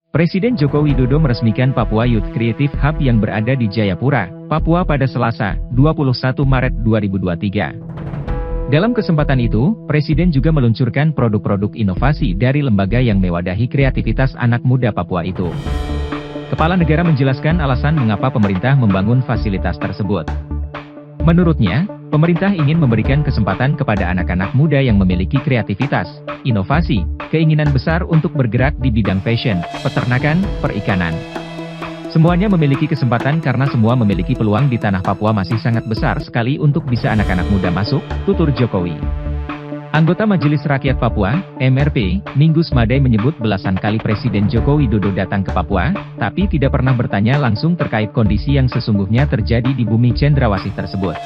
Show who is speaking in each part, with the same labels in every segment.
Speaker 1: Presiden Joko Widodo meresmikan Papua Youth Creative Hub yang berada di Jayapura, Papua pada Selasa, 21 Maret 2023. Dalam kesempatan itu, Presiden juga meluncurkan produk-produk inovasi dari lembaga yang mewadahi kreativitas anak muda Papua itu. Kepala negara menjelaskan alasan mengapa pemerintah membangun fasilitas tersebut. Menurutnya, pemerintah ingin memberikan kesempatan kepada anak-anak muda yang memiliki kreativitas, inovasi, keinginan besar untuk bergerak di bidang fashion, peternakan, perikanan. Semuanya memiliki kesempatan karena semua memiliki peluang di tanah Papua masih sangat besar sekali untuk bisa anak-anak muda masuk, tutur Jokowi. Anggota Majelis Rakyat Papua, MRP, Minggu Smadai menyebut belasan kali Presiden Joko Widodo datang ke Papua, tapi tidak pernah bertanya langsung terkait kondisi yang sesungguhnya terjadi di bumi cendrawasih tersebut.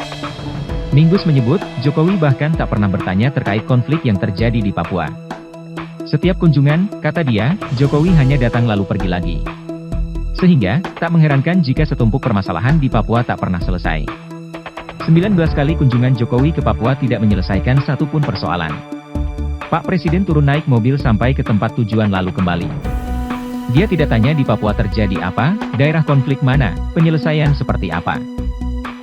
Speaker 1: Minggus menyebut, Jokowi bahkan tak pernah bertanya terkait konflik yang terjadi di Papua. Setiap kunjungan, kata dia, Jokowi hanya datang lalu pergi lagi. Sehingga, tak mengherankan jika setumpuk permasalahan di Papua tak pernah selesai. 19 kali kunjungan Jokowi ke Papua tidak menyelesaikan satupun persoalan. Pak Presiden turun naik mobil sampai ke tempat tujuan lalu kembali. Dia tidak tanya di Papua terjadi apa, daerah konflik mana, penyelesaian seperti apa.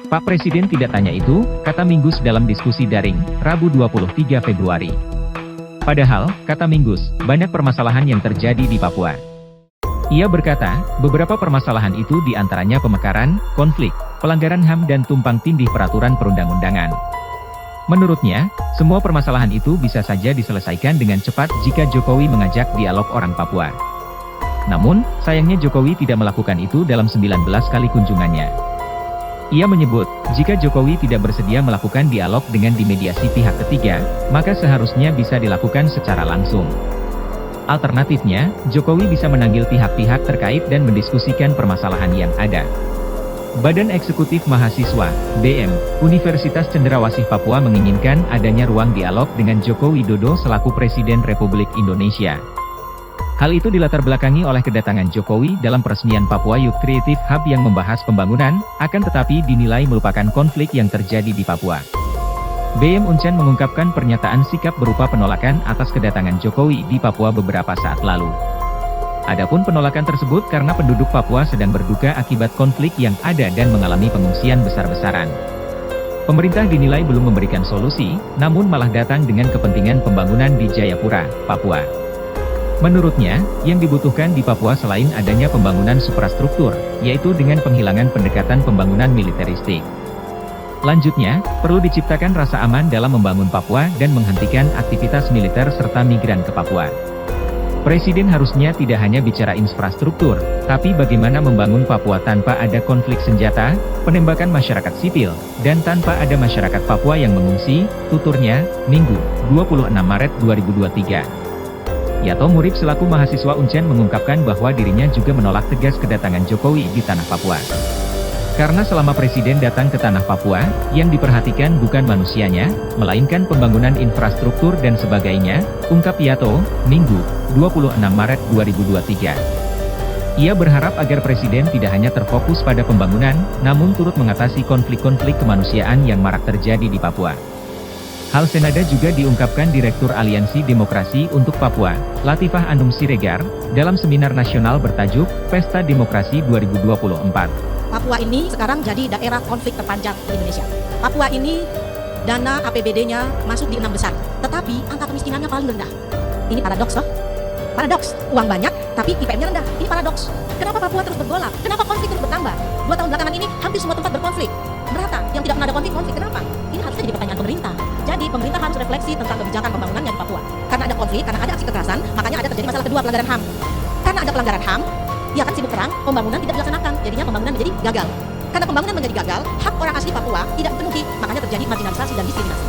Speaker 1: Pak Presiden tidak tanya itu, kata Minggus dalam diskusi daring, Rabu 23 Februari. Padahal, kata Minggus, banyak permasalahan yang terjadi di Papua. Ia berkata, beberapa permasalahan itu diantaranya pemekaran, konflik, pelanggaran HAM dan tumpang tindih peraturan perundang-undangan. Menurutnya, semua permasalahan itu bisa saja diselesaikan dengan cepat jika Jokowi mengajak dialog orang Papua. Namun, sayangnya Jokowi tidak melakukan itu dalam 19 kali kunjungannya. Ia menyebut, jika Jokowi tidak bersedia melakukan dialog dengan dimediasi pihak ketiga, maka seharusnya bisa dilakukan secara langsung. Alternatifnya, Jokowi bisa memanggil pihak-pihak terkait dan mendiskusikan permasalahan yang ada. Badan Eksekutif Mahasiswa, BM, Universitas Cendrawasih Papua menginginkan adanya ruang dialog dengan Joko Widodo selaku Presiden Republik Indonesia. Hal itu dilatar belakangi oleh kedatangan Jokowi dalam peresmian Papua Youth Creative Hub yang membahas pembangunan, akan tetapi dinilai melupakan konflik yang terjadi di Papua. BM Uncen mengungkapkan pernyataan sikap berupa penolakan atas kedatangan Jokowi di Papua beberapa saat lalu. Adapun penolakan tersebut karena penduduk Papua sedang berduka akibat konflik yang ada dan mengalami pengungsian besar-besaran. Pemerintah dinilai belum memberikan solusi, namun malah datang dengan kepentingan pembangunan di Jayapura, Papua. Menurutnya, yang dibutuhkan di Papua selain adanya pembangunan suprastruktur, yaitu dengan penghilangan pendekatan pembangunan militeristik. Lanjutnya, perlu diciptakan rasa aman dalam membangun Papua dan menghentikan aktivitas militer serta migran ke Papua. Presiden harusnya tidak hanya bicara infrastruktur, tapi bagaimana membangun Papua tanpa ada konflik senjata, penembakan masyarakat sipil, dan tanpa ada masyarakat Papua yang mengungsi, tuturnya, Minggu, 26 Maret 2023. Yato Murib selaku mahasiswa Uncen mengungkapkan bahwa dirinya juga menolak tegas kedatangan Jokowi di tanah Papua. Karena selama Presiden datang ke tanah Papua, yang diperhatikan bukan manusianya, melainkan pembangunan infrastruktur dan sebagainya, ungkap Yato, Minggu, 26 Maret 2023. Ia berharap agar Presiden tidak hanya terfokus pada pembangunan, namun turut mengatasi konflik-konflik kemanusiaan yang marak terjadi di Papua. Hal senada juga diungkapkan Direktur Aliansi Demokrasi untuk Papua, Latifah Anum Siregar, dalam seminar nasional bertajuk, Pesta Demokrasi 2024.
Speaker 2: Papua ini sekarang jadi daerah konflik terpanjang di Indonesia. Papua ini dana APBD-nya masuk di 6 besar, tetapi angka kemiskinannya paling rendah. Ini paradoks loh. Paradoks, uang banyak, tapi IPM-nya rendah. Ini paradoks. Kenapa Papua terus bergolak? Kenapa konflik terus bertambah? 2 tahun belakangan ini hampir semua tempat berkonflik. Merata, yang tidak pernah ada konflik, kenapa? Ini harusnya jadi pertanyaan pemerintah. Jadi pemerintah harus refleksi tentang kebijakan pembangunannya di Papua. Karena ada konflik, karena ada aksi kekerasan, makanya ada terjadi masalah kedua, pelanggaran HAM. Karena ada pelanggaran HAM, ya kan sibuk perang, pembangunan tidak dilaksanakan, jadinya pembangunan menjadi gagal. Karena pembangunan menjadi gagal, hak orang asli Papua tidak dipenuhi, makanya terjadi marginalisasi dan diskriminasi.